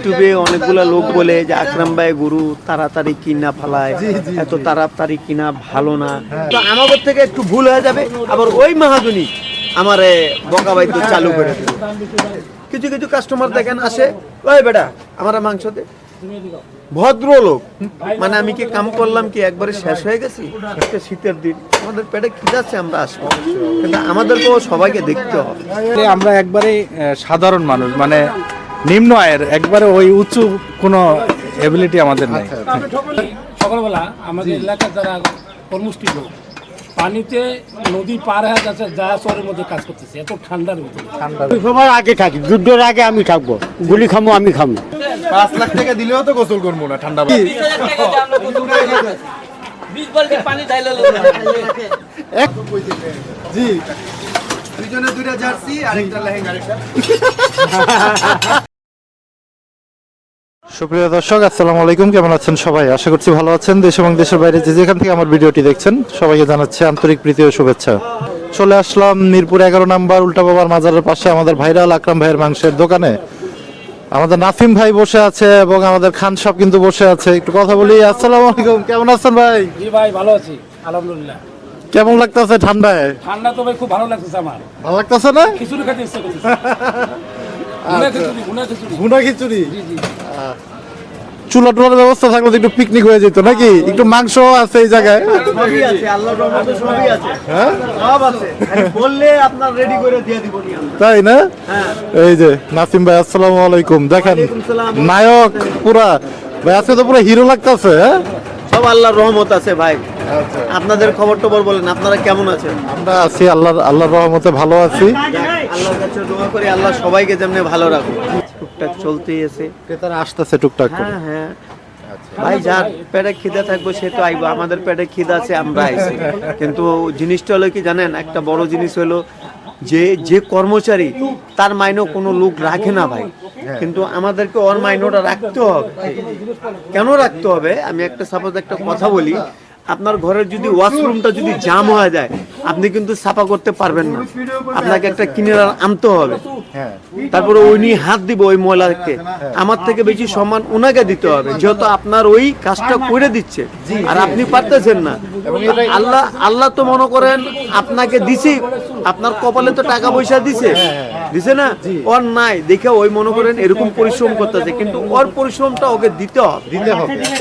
ইউটিউবে অনেকগুলা লোক বলে যে আকরাম ভাই গরু তাড়াতাড়ি কিনা ফেলায়, এত তাড়াতাড়ি কিনা ভালো না। তো আমাদের থেকে একটু ভুল হয়ে যাবে, আবার ওই মাহাজনী আমারে বকা বাইতে চালু করে দেবে। কিছু কিছু কাস্টমার দেখেন আসে, ওই বেটা আমার মাংস দে, ভদ্র লোক। মানে আমি কি কাম করলাম কি একবারে শেষ হয়ে গেছি? শীতের দিন আমাদের পেটে খিদাচ্ছে, আমরা আসবো, কিন্তু আমাদেরকেও সবাইকে দেখতে হবে। আমরা একবারে সাধারণ মানুষ, মানে নিম্ন আয়ের, একবারে ওই উঁচু কোনো এবিলিটি আমাদের নেই। সকালবেলা আমাদের এলাকার যারা কর্মষ্টি লোক পানিতে নদী পার হয়ে যাচ্ছে, যা শহরের মধ্যে কাজ করতেছে এত ঠান্ডার ভিতরে। সময় আগে থাকি, যুদ্ধের আগে আমি থাকবো, গুলি খামো আমি খামো। 5 লাখ টাকা দিলেও তো গোসল করবো না ঠান্ডা পানি। 20 বালতি পানি ঢাইলে জি, দুইজনে দুইটা জার্সি আর একটা লেহেঙ্গা। সুপ্রিয় দর্শক, আসসালামু আলাইকুম। কেমন আছেন সবাই? আশা করছি ভালো আছেন। দেশ এবং দেশের বাইরে যে যেখান থেকে আমার ভিডিওটি দেখছেন সবাইকে জানাচ্ছি আন্তরিক প্রীতি ও শুভেচ্ছা। চলে আসলাম মিরপুর 11 নম্বর উল্টা বাবার মাজারের পাশে আমাদের ভাইরাল আকরাম ভাইয়ের মাংসের দোকানে। আমাদের নাফিম ভাই বসে আছে এবং আমাদের খান সাহেব কিন্তু বসে আছে। একটু কথা বলি। আসসালামু আলাইকুম, কেমন আছেন ভাই? জি ভাই, ভালো আছি আলহামদুলিল্লাহ। কেমন লাগতেছে ঠান্ডায়? ঠান্ডা তো ভাই খুব ভালো লাগতেছে আমার। ভালো লাগতেছে না? খিচুড়ি খেতে ইচ্ছা করতেছে। ভুনা খিচুড়ি। জি জি। চুলা টুলার ব্যবস্থা থাকলে একটু পিকনিক হয়ে যেত নাকি? একটু মাংস আছে এই জায়গায়। সবই আছে, আল্লাহর রহমতে সবই আছে। হ্যাঁ, সব আছে, বললে আপনার রেডি করে দিয়ে দিব। তাই না? হ্যাঁ। এই যে নাসিম ভাই, আসসালামু আলাইকুম। দেখেন ওয়ালাইকুম সালাম। নায়ক পুরা ভাই, আজকে তো পুরো হিরো লাগতেছে। হ্যাঁ, সব আল্লাহর রহমত আছে ভাই। আপনাদের খবর টবর বলেন, আপনারা কেমন আছেন? আমরা আছি আল্লাহর রহমতে ভালো আছি। আল্লাহর কাছে দোয়া করি আল্লাহ সবাইকে যেমনি ভালো রাখুন। টুকটাক চলতেই আছে। ক্রেতারা আসতেছে টুকটাক করে। হ্যাঁ হ্যাঁ ভাই, যার পেটে খিদা থাকবে সে তো আইবো। আমাদের পেটে খিদা আছে, আমরা আইছি। কিন্তু জিনিসটা হলো কি জানেন, একটা বড় জিনিস হলো যে কর্মচারী তার মাইনে কোনো লোক রাখে না ভাই, কিন্তু আমাদেরকে ওর মাইনেটা রাখতে হবে। কেন রাখতে হবে? আমি একটা সাপোজ একটা কথা বলি, আপনার ঘরের যদি ওয়াশরুমটা যদি জাম হয়ে যায়, আপনি কিন্তু সাফা করতে পারবেন না, আপনাকে একটা কিনে আনতে হবে। তারপরে উনি হাত দিব ওই ময়লাকে, আমার থেকে বেশি সম্মান ওনাকে দিতে হবে, যেহেতু আপনার ওই কাজটা করে দিচ্ছে আর আপনি পারতেছেন না। আল্লাহ তো মনে করেন আপনাকে দিছি, আপনার কপালে তো টাকা পয়সা দিছে না, ওর নাই দেখে ওই মনে করেন এরকম পরিশ্রম করতেছে, কিন্তু ওর পরিশ্রমটা ওকে দিতে হবে,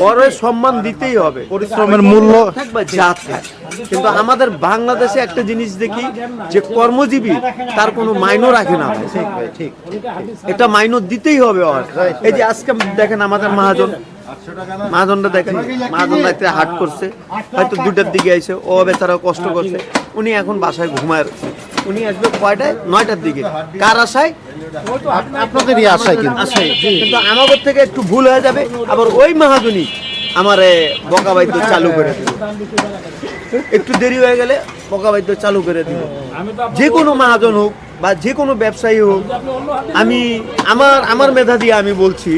ওর সম্মান দিতেই হবে। পরিশ্রমের মূল্য থাকবে যা থাক। কিন্তু আমাদের বাংলাদেশে একটা জিনিস দেখি যে কর্মজীবী তার কোনো মাইনও রাখে না। এটা মাইনও দিতেই হবে ওর। এই যে আজকে দেখেন আমাদের মহাজনটা দেখেন, মহাজন রাত্রে হাট করছে, হয়তো 2টার দিকে আইছে, ও বেচারা কষ্ট করছে, উনি এখন বাসায় ঘুমায়। উনি আসবে কয়টায়? 9টার দিকে। কার আশায়? আপনাদেরই আশায়। কিন্তু আমাদের থেকে একটু ভুল হয়ে যাবে, আবার ওই মহাজনী আমারে বকা বাইতে চালু করে দিল। একটু দেরি হয়ে গেলে বকা বাইতে চালু করে দিল। যে কোনো মহাজন হোক বা যে কোনো ব্যবসায়ী হোক, আমি আমার মেধা দিয়ে আমি বলছি,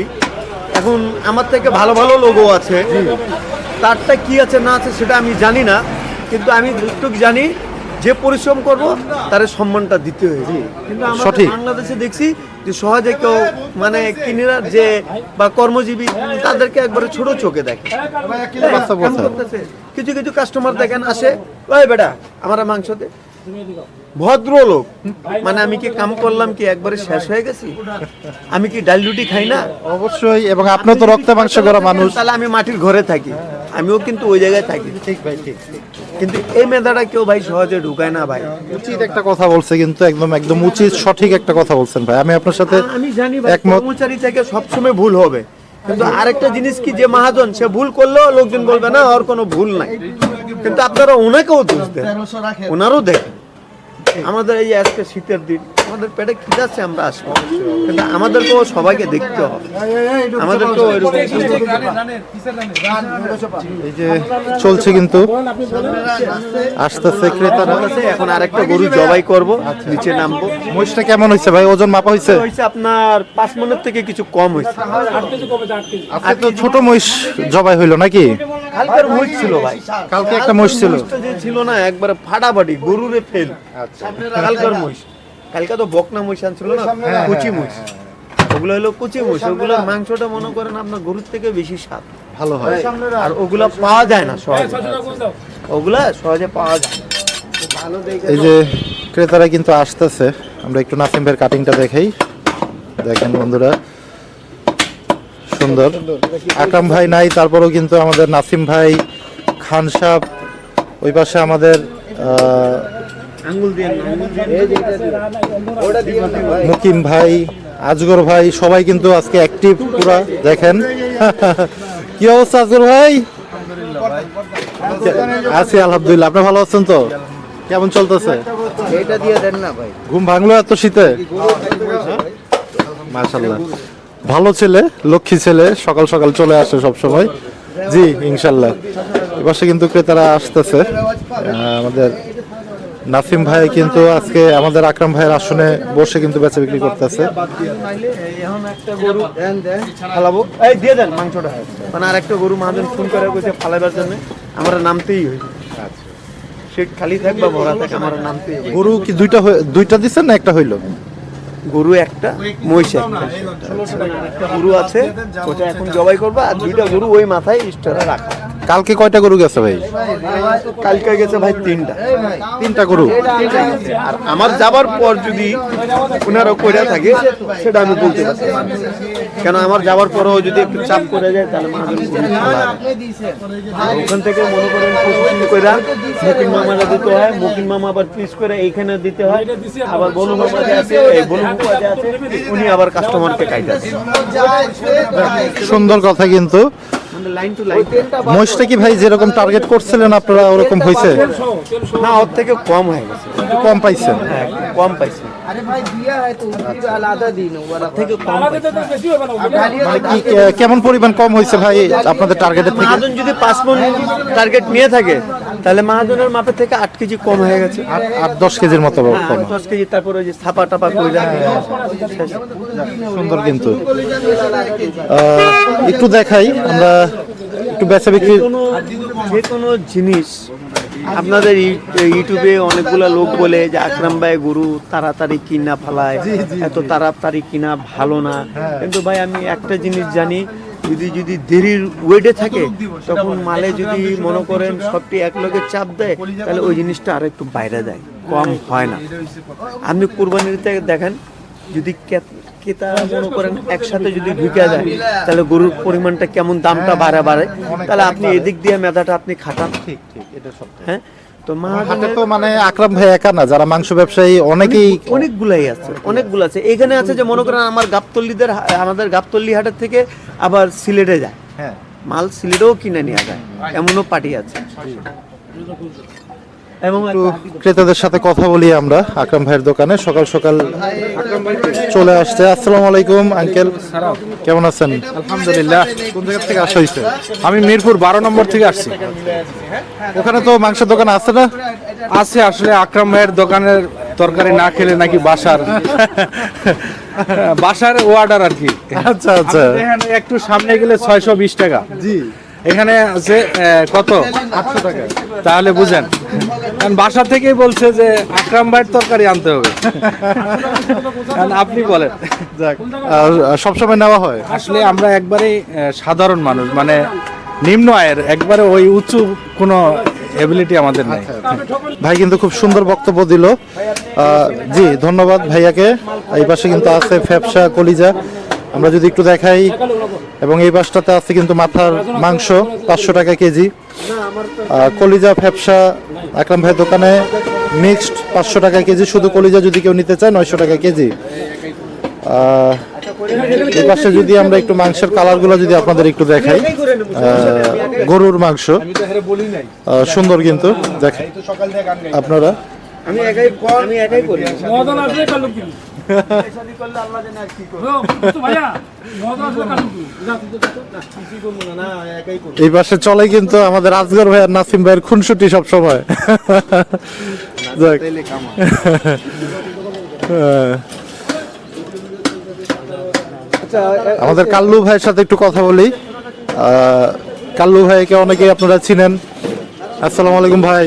এখন আমার থেকে ভালো ভালো লোকও আছে, তারটা কি আছে না আছে সেটা আমি জানি না, কিন্তু আমি যতটুকু জানি যে পরিশ্রম করব তার সম্মানটা দিতে হয়েছে। কিন্তু আমরা বাংলাদেশে দেখছি যে সহজে কেউ মানে কিনেরা যে বা কর্মজীবী তাদেরকে একবারে ছোট চোখে দেখে। কিছু কিছু কাস্টমার দেখেন আসে, ওই বেটা আমার মাংস দে, ভদ্র লোক। মানে আমি কি কাম করলাম কি একবারে শেষ হয়ে গেছি? আমি কি ডাল রুটি খাই না? অবশ্যই। এবং আপনি তো রক্তে মাংস করা মানুষ। তাহলে আমি মাটির ঘরে থাকি, আমিও কিন্তু ওই জায়গায় থাকি। ঠিক ভাই, ঠিক। কিন্তু এই মেধাটা কেউ ভাই সহজে ঢুকায় না ভাই। উচিত একটা কথা বলছে, কিন্তু একদম উচিত সঠিক একটা কথা বলছেন ভাই। আমি আপনার সাথে আমি জানি ভাই, একমত। কর্মচারী থেকে সবসময় ভুল হবে, কিন্তু আরেকটা জিনিস কি, যে মহাজন সে ভুল করলেও লোকজন বলবে না ওর কোনো ভুল নাই, কিন্তু আপনারা ওনাকেও দোষ দেন, ওনারও দেখেন। আমাদের এই আজকে শীতের দিন, আমাদের পেটে খিদাচ্ছে, আমরা আসবো, কিন্তু আমাদেরকেও সবাইকে দেখতে হবে, আমাদেরকেও ওইরকম। এই যে চলছে কিন্তু আসতেছে ক্রেতারা। এখন আরেকটা গরু জবাই করব, নিচে নামবো। মহিষটা কেমন হয়েছে ভাই? ওজন মাপা হয়েছে? আপনার 5 মণের থেকে কিছু কম হয়েছে। আজকে তো ছোট মহিষ জবাই হইলো নাকি? কালকের মহিষ ছিল ভাই, কালকে একটা মহিষ ছিল, যে ছিল না একবারে ফাটাফাটি গরুরে ফেল। কালকের মহিষ, কালকে তো বকনা মহিষ আনছিল না, কুচি মহিষ। ওগুলো হলো কুচি মোষ, ওগুলোর মাংসটা মনে করেন আপনার গরুর থেকে বেশি স্বাদ, ভালো হয়। আর ওগুলা পাওয়া যায় না সহজে, ওগুলা সহজে পাওয়া যায় না। এই যে ক্রেতারা কিন্তু আসতেছে, আমরা একটু নাসিম ভাইয়ের কাটিংটা দেখাই। দেখেন বন্ধুরা, সুন্দর। আকরাম ভাই নাই, তারপরেও কিন্তু আমাদের নাসিম ভাই, খান সাহেব, ওই পাশে আমাদের আঙ্গুল দিয়ে মুকিম ভাই, আজগর ভাই, সবাই কিন্তু আজকে অ্যাক্টিভ পুরা। দেখেন কি অবস্থা আজগর ভাই? আছি আলহামদুলিল্লাহ। আপনি ভালো আছেন তো? কেমন চলতেছে? এটা দিয়ে দেন না ভাই। ঘুম ভাঙলো এত শীতে? মাশাআল্লাহ, ভালো ছেলে, লক্ষ্মী ছেলে, সকাল সকাল চলে আসে সব সময়। জি ইনশাল্লাহ। এপাশে কিন্তু ক্রেতারা আসতেছে। আমাদের নাসিম ভাই কিন্তু আজকে আমাদের আকরাম ভাইয়ের আসনে বসে কিন্তু বেচা বিক্রি করতেছে। এখন একটা গরু ফালাবো, এই দিয়ে দেন মাংসটা। মানে আর একটা গরু মহাজন ফোন করে কইছে ফালাবার জন্য, আমরা নামতেই হই। সে খালি থাক বা ভরা থাক, আমার নামতেই হবে। গরু কি দুইটা দিচ্ছেন না একটা হইলো? গরু একটা, মহিষ একটা। একটা গরু আছে, ওটা এখন জবাই করবা, আর দুইটা গরু ওই মাথায় স্টোরে রাখা। কালকে কয়টা গরু গেছে ভাই? কালকে গেছে ভাই তিনটা গরু। আর আমার যাবার পর যদি ওনারা কইরা থাকে সেটা আমি বলতে পারছি না। কেন আমার যাবার পরেও যদি একটু চাপ করে যায় তাহলে মহাজন ওখান থেকে মনে করেন প্রসেসিং কইরা মুকিন মামারা দিতে হয়, মুকিন মামা আবার পিস করে এইখানে দিতে হয়, আবার বনু মামা যে আছে, এই বনু মামা যে আছে উনি আবার কাস্টমারকে কাইটা দেন। সুন্দর কথা কিন্তু। মানে লাইন টু লাইন। মহিষটা কি ভাই যেরকম টার্গেট করছিলেন আপনারা ওরকম হয়েছে? না, ওর থেকে কম হয়ে গেছে, একটু কম পাইছেন? হ্যাঁ একটু কম পাইছি। अरे भाई दिया है तो उसकी आलादा दिन वाला থেকে কম পাইছি। মানে কি কেমন পরিমাণ কম হয়েছে ভাই আপনাদের টার্গেটের থেকে? মহাজন যদি 5 মণ টার্গেট নিয়ে থাকে তাহলে মহাজনের মাপের থেকে 8 কেজি কম হয়ে গেছে। 8-10 কেজির মতো কম। 10 কেজি। তারপরে ওই যে ছাপা টাপা কইরা সুন্দর কিন্তু। একটু দেখাই আমরা একটু বেচা বিক্রি। যে কোনো জিনিস আপনাদের ইউটিউবে অনেকগুলা লোক বলে যে আকরাম ভাই গরু তাড়াতাড়ি কিনা ফেলায়, এত তাড়াতাড়ি কিনা ভালো না। কিন্তু ভাই আমি একটা জিনিস জানি, যদি দেরির ওয়েটে থাকে তখন মালে যদি মনে করেন সবটি এক লগে চাপ দেয় তাহলে ওই জিনিসটা আর একটু বাইরে যায়, কম হয় না। আপনি কুরবানিতে দেখেন, যদি ক্রেতা মনে করেন একসাথে যদি ঢুকে যায় তাহলে গরুর পরিমাণটা কেমন, দামটা বাড়ে, তাহলে আপনি এদিক দিয়ে মেধাটা আপনি খাটান। ঠিক এটা সব। হ্যাঁ, তো হাটে তো মানে আকরাম ভাই একা না, যারা মাংস ব্যবসায়ী অনেকেই অনেকগুলাই আছে, অনেকগুলো আছে। এখানে আছে যে মনে করেন আমাদের গাবতল্লি হাটের থেকে আবার সিলেটে যায়, হ্যাঁ মাল সিলেটেও কিনে নিয়ে যায়, এমনও পার্টি আছে। এবং একটু ক্রেতাদের সাথে কথা বলি আমরা। আকরাম ভাইয়ের দোকানে সকাল সকাল চলে আসছে। আসসালামু আলাইকুম আঙ্কেল, কেমন আছেন? আলহামদুলিল্লাহ। কোন জায়গা থেকে আসা হয়েছে? আমি মিরপুর 12 নম্বর থেকে আসছি। ওখানে তো মাংসের দোকান আছে না? আছে, আসলে আকরাম ভাইয়ের দোকানের তরকারি না খেলে নাকি বাসার অর্ডার আর কি। আচ্ছা আচ্ছা। আমাদের এখানে একটু সামনে গেলে 620 টাকা, জি এখানে আছে কত 800 টাকা। তাহলে বুঝেন, কারণ বাসা থেকেই বলছে যে আকরাম ভাইয়ের তরকারি আনতে হবে। কারণ আপনি বলেন, যাক, সবসময় নেওয়া হয়? আসলে আমরা একবারে সাধারণ মানুষ, মানে নিম্ন আয়ের, একবারে ওই উঁচু কোনো এবিলিটি আমাদের নেই। ভাই কিন্তু খুব সুন্দর বক্তব্য দিল। জি ধন্যবাদ ভাইয়াকে। এই পাশে কিন্তু আছে ফ্যাপসা, কলিজা, আমরা যদি একটু দেখাই। এবং এই পাশটাতে আছে কিন্তু মাথার মাংস 500 টাকা কেজি। কলিজা, ফ্যাপসা আকরাম ভাইয়ের দোকানে মিক্সড 500 টাকা কেজি। শুধু কলিজা যদি কেউ নিতে চায় 900 টাকা কেজি। এই পাশে যদি আমরা একটু মাংসের কালারগুলো যদি আপনাদের একটু দেখাই, গরুর মাংস সুন্দর কিন্তু দেখেন আপনারা। আমি একাই করি। মদন আসলে কালু কি ভাইয়া, মদন আসলে কালু কি এই পাশে চলে কিন্তু আমাদের আজগর ভাই আর নাসিম ভাইয়ের খুনসুটি সব সময়। আমাদের কাল্লু ভাইয়ের সাথে একটু কথা বলি। কাল্লু ভাইকে অনেকেই আপনারা চিনেন। আসসালামু আলাইকুম ভাই,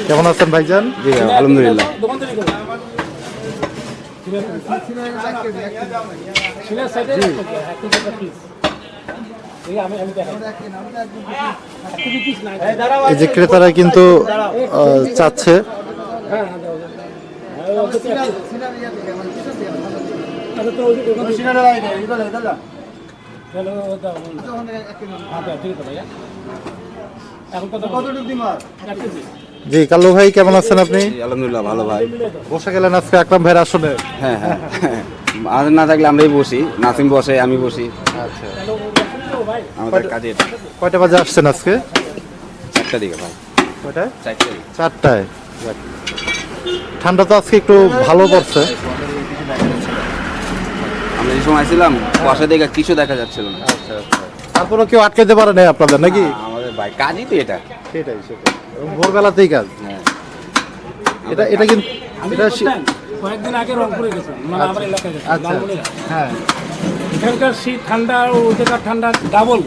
কেমন আছেন ভাইজান? জি আলহামদুলিল্লাহ। দোকান থেকে সিনার সাইডে একটু পিস এই আমি দেখাই একটু পিস না এই যে ক্রেতারা কিন্তু চাচ্ছে হ্যাঁ জি কাল্লু ভাই কেমন আছেন আপনি? আলহামদুলিল্লাহ ভালো ভাই। বসে গেলেন আজকে আকরাম ভাইয়ের আসনে? হ্যাঁ হ্যাঁ আর না থাকলে আমরাই বসি, নাসিম বসে, আমি বসি। আচ্ছা, আমাদের কাজে এটা। কয়টা বাজে আসছেন আজকে? 4টার দিকে ভাই। কয়টায়? 4টায়। 4টায়। যাক। ঠান্ডা তো আজকে একটু ভালো পড়ছে। আমরা যে সময় ছিলাম কুয়াশা দেখে কিছু দেখা যাচ্ছিল না। আচ্ছা আচ্ছা। তারপরে কেউ আটকাতে পারে নাই আপনাদের নাকি? আমাদের ভাই কাজই তো এটা। সেটাই সেটাই। এবং ভোরবেলাতেই কাজ। হ্যাঁ। এটা কিন্তু এটা কয়েকদিন আগে রংপুরে গেছিলাম, মানে আমার এলাকায় গেছিলাম, আচ্ছা। লালমনিরহাট। হ্যাঁ, এখানকার শীত ঠান্ডা ও ওদেরকার ঠান্ডা ডাবল।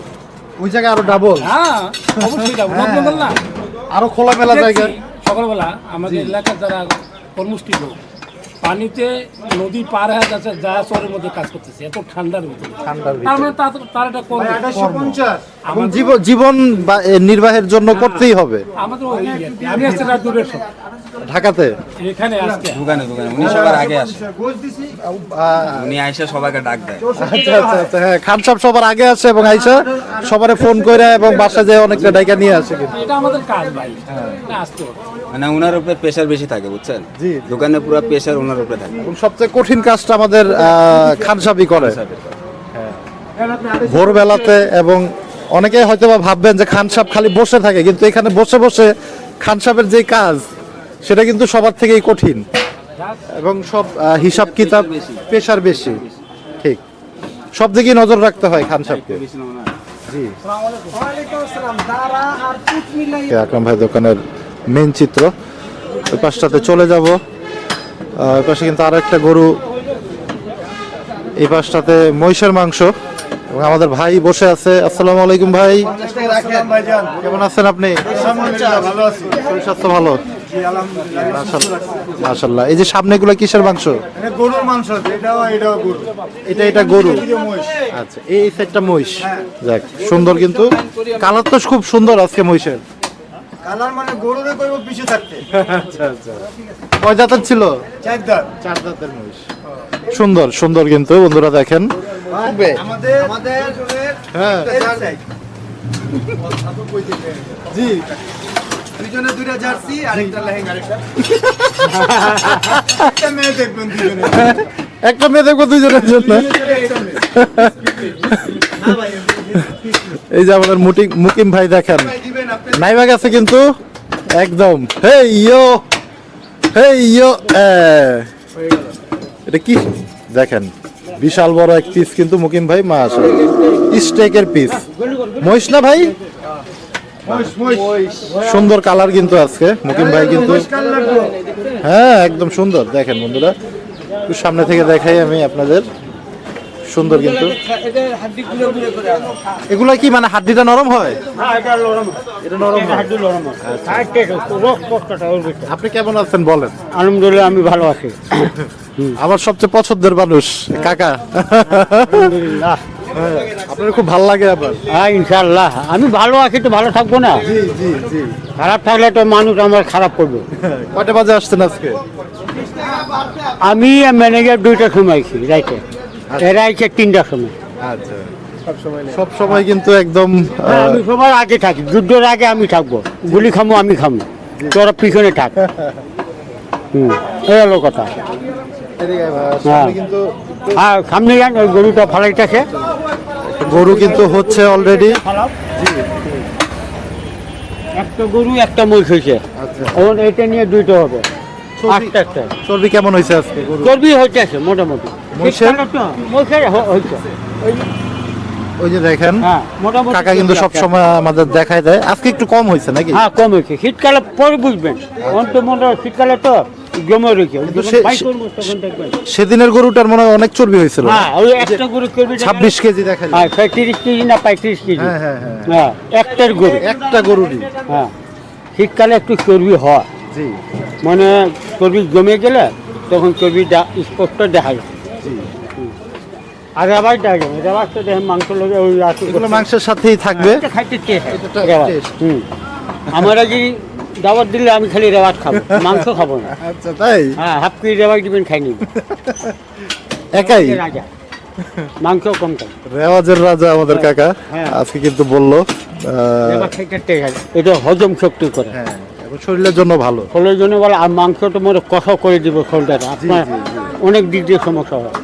ওই জায়গায় আরো ডাবল, হ্যাঁ অবশ্যই ডাবল, নর্মাল না। আরো খোলামেলা জায়গা। দেখছি, সকালবেলা আমাদের এলাকার যারা কর্মষ্টি লোক পানিতে নদী পার হয়ে যাচ্ছে, যা চরের মধ্যে কাজ করতেছে এত ঠান্ডার ভিতরে। ঠান্ডার ভিতরে। তার মানে তার একটা কর্ম। এবং জীবন নির্বাহের জন্য করতেই হবে। আমাদের ওই আর কি। আমি আসছি রাত 2টার সময় ঢাকাতে এখানে আসতে। দোকানে উনি সবার আগে আসে। উনি আইসা সবাইকে ডাক দেয়। আচ্ছা আচ্ছা আচ্ছা, হ্যাঁ খান সাহেব সবার আগে আসে এবং আইসা সবারে ফোন করে এবং বাসায় যায় অনেকটা ডাইকা নিয়ে আসে কিন্তু। এটা আমাদের কাজ ভাই, না আসতে হবে। মানে ওনার উপরে প্রেশার বেশি থাকে বুঝছেন? জি। দোকানে পুরো প্রেশার ওনার উপরে থাকে। এবং সবচেয়ে কঠিন কাজটা আমাদের খান সাহেবই করে ভোরবেলাতে। এবং অনেকে হয়তো বা ভাববেন যে খান সাহেব খালি বসে থাকে, কিন্তু এখানে বসে বসে খান সাহেবের যে কাজ সেটা কিন্তু সবার থেকেই কঠিন এবং সব হিসাব কিতাব প্রেশার বেশি। ঠিক, সব দিকেই নজর রাখতে হয় খান সাহেবকে। জি, আকরাম ভাই দোকানের মেন চিত্র। ওই পাশটাতে চলে যাব। ওই পাশে কিন্তু আরো একটা গরু, এই পাশটাতে মহিষের মাংস এবং আমাদের ভাই বসে আছে। আসসালামু আলাইকুম ভাই, কেমন আছেন আপনি? শরীর স্বাস্থ্য ভালো? মাশাআল্লাহ। এই যে সামনেগুলো কিসের মাংস? গরুর মাংস, এটাও গরু। এটা গরু। আচ্ছা, এই সাইডটা মহিষ। যাক, সুন্দর কিন্তু কালার তো খুব সুন্দর আজকে মহিষের। কালার মানে গরুরে কইব পিছে থাকতে। আচ্ছা আচ্ছা। কয় দাঁতের ছিল? 4 দাঁত। 4 দাঁতের মহিষ। সুন্দর সুন্দর কিন্তু বন্ধুরা দেখেন। আমাদের হ্যাঁ জি, দুইজনে দুইটা জার্সি, আরেকটা লেহেঙ্গা, আরেকটা একটা মেয়ে দেখবেন দুইজনে। একটা মেয়ে দেখবো দুইজনের জন্য। এই যে আমাদের মুকিম ভাই দেখেন নাইবা গেছে কিন্তু একদম। হে ইয়ো এটা কি দেখেন, বিশাল বড় এক পিস কিন্তু মুকিম ভাই মাশাআল্লাহ স্টেকের পিস। মহিষ না ভাই? সুন্দর কালার কিন্তু আজকে মুকিম ভাই কিন্তু। হ্যাঁ একদম সুন্দর। দেখেন বন্ধুরা, একটু সামনে থেকে দেখাই আমি আপনাদের। সুন্দর কিন্তু। এগুলা কি মানে হাড্ডিটা নরম হয়? এটা নরম হয়। আপনি কেমন আছেন বলেন? আলহামদুলিল্লাহ আমি ভালো আছি। আমার সবচেয়ে পছন্দের মানুষ কাকা। আলহামদুলিল্লাহ। আপনার খুব ভালো লাগে আবার? হ্যাঁ ইনশাআল্লাহ আমি ভালো আছি, তো ভালো থাকবো না? জি জি জি। খারাপ থাকলে তো মানুষ আমার খারাপ করবে। কয়টা বাজে আসছেন আজকে? আমি ম্যানেজার 2টার সময় আইছি রাইতে, এরা আইছে 3টার সময়। আচ্ছা, সব সময় কিন্তু একদম আমি সবার আগে থাকি, যুদ্ধের আগে আমি থাকবো। গুলি খামো আমি খামো, তোরা পিছনে থাক। এই হলো কথা। সামনে কিন্তু হ্যাঁ সামনে যান, ওই গরুটা ফালাইতেছে। গরু কিন্তু হচ্ছে অলরেডি। একটা গরু একটা মহিষ হয়েছে, আচ্ছা, এটা নিয়ে 2টা হবে। আস্তে আস্তে চর্বি কেমন হয়েছে আজকে গরু? চর্বি হইতেছে মোটামুটি। মহিষের? মহিষের হয়েছে। ওই যে দেখেন হ্যাঁ মোটামুটি কাকা কিন্তু সব সময় আমাদের দেখায় দেয়। আজকে একটু কম হয়েছে নাকি? হ্যাঁ কম হয়েছে। শীতকালে পরে বুঝবেন, অন্তমন্ডল শীতকালে তো জমে রয়েছে। কিন্তু সেদিনের গরুটার মনে হয় অনেক চর্বি হয়েছিল। হ্যাঁ ওই একটা গরু চর্বি 26 কেজি দেখা যায়। হ্যাঁ 30 কেজি না 35 কেজি। হ্যাঁ হ্যাঁ হ্যাঁ, হ্যাঁ একটার গরু। একটা গরুরই। হ্যাঁ শীতকালে একটু চর্বি হয়, জি মানে চর্বি জমে গেলে তখন চর্বিটা স্পষ্ট দেখা যায়। আর রেওয়াজ দেওয়া যাবে, রেওয়াজ তো দেখেন মাংস লোকে ওই আছে এগুলো মাংসের সাথেই থাকবে। খাইতে টেস্ট রেওয়াজ। আমার যদি দাওয়াত দিলে আমি খালি রেওয়াজ খাবো, মাংস খাবো না। আচ্ছা তাই? হ্যাঁ, হাফ কেজি রেওয়াজ দিবেন খাই নিন। একাই রাজা, মাংস কম খাই। রেওয়াজের রাজা আমাদের কাকা হ্যাঁ। আজকে কিন্তু বললো রেওয়াজ খাইতে টেস্ট, এটা হজম শক্তি করে, হ্যাঁ এবং শরীরের জন্য ভালো। শরীরের জন্য বলে। আর মাংসটা মনে কষা করে দিব শরীরটা, আপনার অনেক দিক দিয়ে সমস্যা হয়।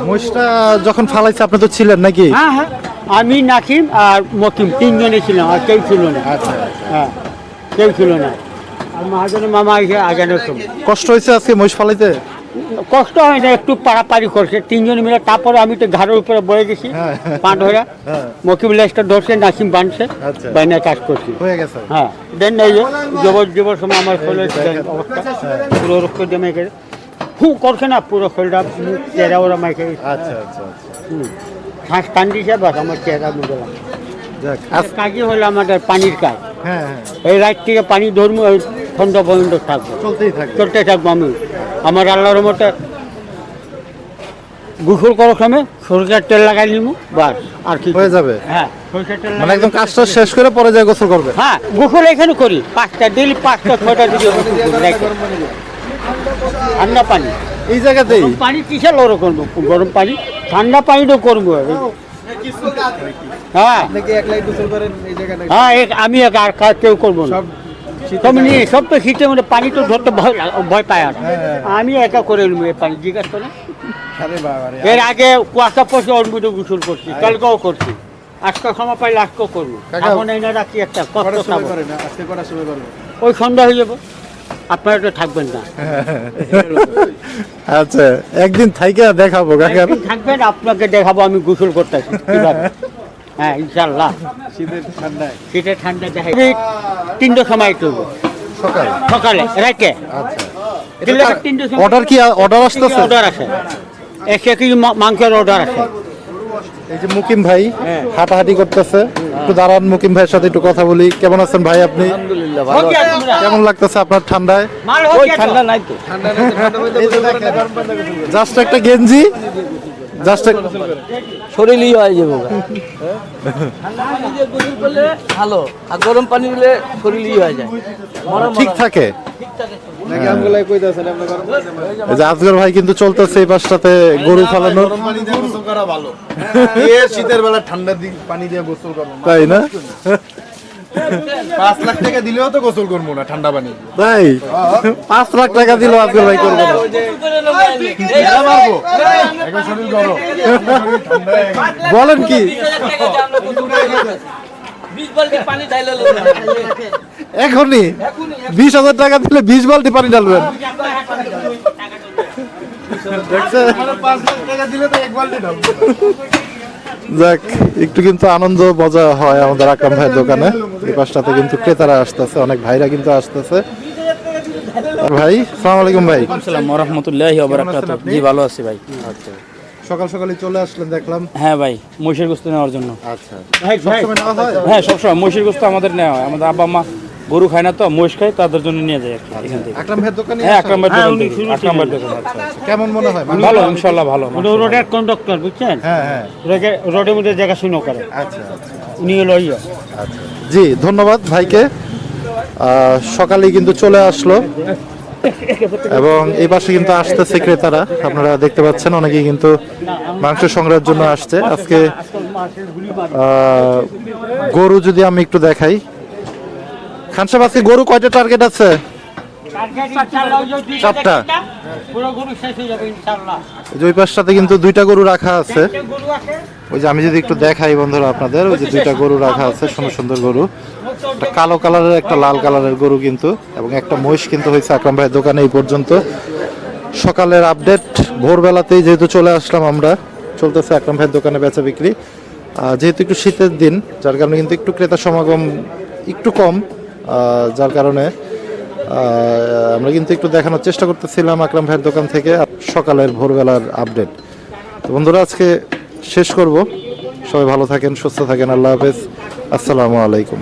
মহিষটা যখন ফালাইছে আপনি তো ছিলেন নাকি? হ্যাঁ হ্যাঁ, আমি নাকিম আর মকিম তিনজনে ছিলাম, আর কেউ ছিল না। আচ্ছা হ্যাঁ, কেউ ছিল না। আর মহাজনের মামা এসে আগানোর সময় কষ্ট হয়েছে আজকে মহিষ ফালাইতে? কষ্ট হয় না, একটু পাড়াপাড়ি করছে তিনজন মিলে। তারপরে আমি তো ঘাড়ের উপরে বয়ে গেছি, পা ধরে মকিম লেজটা ধরছে, নাকিম বানছে, আচ্ছা। বাইনা কাজ করছি। হয়ে গেছে। হ্যাঁ, দেন নাই জবর সময় আমার শরীরের অবস্থা পুরো রক্ত জমে গেছে। হু করছে না, পুরো শরীরটা মুখ চেহারা ওরা মাইকে আচ্ছা আচ্ছা আচ্ছা শ্বাস টান দিছে, বাস আমার চেহারা মুখে লাগে। যাক কাজই হলো আমাদের পানির কাজ। হ্যাঁ হ্যাঁ এই রাত থেকে পানি ধরবো, ওই সন্ধ্যা পর্যন্ত থাকবো, চলতেই থাকবে। চলতে থাকবো। আমি আমার আল্লাহর মতে গোসল করার সময় সরষের তেল লাগাই নিব, বাস আর কি হয়ে যাবে। হ্যাঁ, সরষের তেল মানে একদম কাজটা শেষ করে পরে যায় গোসল করবে? হ্যাঁ, গোসল এখানে করি 5টা ডেলি, 5টা 6টা দিকে গোসল করি রাইতে। ঠান্ডা পানি, এই জায়গাতেই? গরম পানি কিসের লড়ো করবো, গরম পানি ঠান্ডা পানি তো করবো। হ্যাঁ হ্যাঁ, আমি একা, আর কেউ করবো না। সব তো শীতের মধ্যে পানি তো ধরতে ভয় পায়। আর আমি একা করে নেবো এই পানি, জিজ্ঞাসা করে। এর আগে কুয়াশা পড়ছে, ওর মধ্যে গোসল করছি, কালকেও করছি, আজকে সময় পাইলে আজকেও করবো। এখন এই না রাখি একটা কষ্ট খাবো, ওই সন্ধ্যা হয়ে যাবো, আপনারা তো থাকবেন না। আচ্ছা, একদিন থাইকে দেখাবো কাকা। একদিন থাকবেন, আপনাকে দেখাবো আমি গোসল করতেছি কিভাবে। হ্যাঁ ইনশাল্লাহ, শীতের ঠান্ডা দেখা 3টার সময় তুলবো, সকালে রাইতে। অর্ডার কি অর্ডার আসতেছে? অর্ডার আছে, 1 কেজি মাংসের অর্ডার আছে। এই যে মুকিম ভাই হাঁটাহাঁটি করতেছে, একটু দাঁড়ান, মুকিম ভাইয়ের সাথে একটু কথা বলি। কেমন আছেন ভাই আপনি? আলহামদুলিল্লাহ ভালো আছি। কেমন লাগতেছে আপনার ঠান্ডায়? ওই ঠান্ডা নাই তো, জাস্ট একটা গেঞ্জি, জাস্ট শরীরই হয়ে যাবো। ঠান্ডা পানি দিয়ে গোসল করলে ভালো, আর গরম পানি দিলে শরীরই হয়ে যায়, ঠিক থাকে। এই যে আজগর ভাই কিন্তু চলতেছে এই পাশটাতে গরু ফালানো, পানি দিয়ে গোসল করা ভালো। শীতের বেলা ঠান্ডা পানি দিয়ে গোসল করবো, তাই না? 5 লাখ টাকা দিলেও তো গোসল করবো না ঠান্ডা পানি। তাই 5 লাখ টাকা দিল আজগর ভাই করবো না? এখন শরীর গরম, বলেন কি? 20 বালতি পানি ঢাইলে এখনই 20,000 টাকা দিলে 20 বালতি পানি ঢালবেন? দেখছেন? 5 লাখ টাকা দিলে তো 1 বালতি ঢালবো। যাক, একটু কিন্তু আনন্দ মজা হয় আমাদের আকরাম ভাইয়ের দোকানে। এই পাশটাতে কিন্তু ক্রেতারা আসতেছে, অনেক ভাইরা কিন্তু আসতেছে। ভাই আসসালামু আলাইকুম ভাই। আসসালামু রাহমাতুল্লাহি ওয়া বারাকাতুহু। জি ভালো আছি ভাই। আচ্ছা, সকাল সকালই চলে আসলেন দেখলাম। হ্যাঁ ভাই, মহিষের গোশত নেওয়ার জন্য। আচ্ছা, সবসময় নেওয়া হয়? হ্যাঁ সবসময় মহিষের গোশত আমাদের নেওয়া হয়। আমাদের আব্বা মা গরু খায় না তো, মহিষ খায়, তাদের জন্য নিয়ে যায় আর কি এখান থেকে। আকরাম ভাইয়ের দোকানে? হ্যাঁ আকরাম ভাইয়ের দোকান থেকে। আকরাম ভাইয়ের দোকান। আচ্ছা আচ্ছা, কেমন মনে হয়? ভালো ইনশাআল্লাহ ভালো। রোডের কন্ডাক্টর বুঝছেন, হ্যাঁ হ্যাঁ, রোডের মধ্যে জায়গা শুনো করে, আচ্ছা আচ্ছা উনি হলো ইয়ে। আচ্ছা, জি ধন্যবাদ ভাইকে। সকালেই কিন্তু চলে আসলো এবং এই পাশে কিন্তু আসতেছে ক্রেতারা, আপনারা দেখতে পাচ্ছেন অনেকেই কিন্তু মাংস সংগ্রহের জন্য আসছে আজকে। গরু যদি আমি একটু দেখাই, খান সাহেব আজকে গরু কয়টা টার্গেট আছে? 4টা। পুরো গরু শেষ হয়ে যাবে ইনশাআল্লাহ। ওই পাশটাতে কিন্তু 2টা গরু রাখা আছে। ওই যে আমি যদি একটু দেখাই বন্ধুরা আপনাদের, ওই যে 2টা গরু রাখা আছে, সুন্দর সুন্দর গরু। একটা কালো কালারের, একটা লাল কালারের গরু কিন্তু, এবং একটা মহিষ কিন্তু হয়েছে আকরাম ভাইয়ের দোকানে। এই পর্যন্ত সকালের আপডেট, ভোরবেলাতেই যেহেতু চলে আসলাম আমরা, চলতেছে আকরাম ভাইয়ের দোকানে বেচা বিক্রি। যেহেতু একটু শীতের দিন, যার কারণে কিন্তু একটু ক্রেতা সমাগম একটু কম, যার কারণে আমরা কিন্তু একটু দেখানোর চেষ্টা করতেছিলাম আকরাম ভাইয়ের দোকান থেকে সকালের ভোরবেলার আপডেট। তো বন্ধুরা আজকে শেষ করব, সবাই ভালো থাকেন, সুস্থ থাকেন, আল্লাহ হাফেজ, আসসালামু আলাইকুম।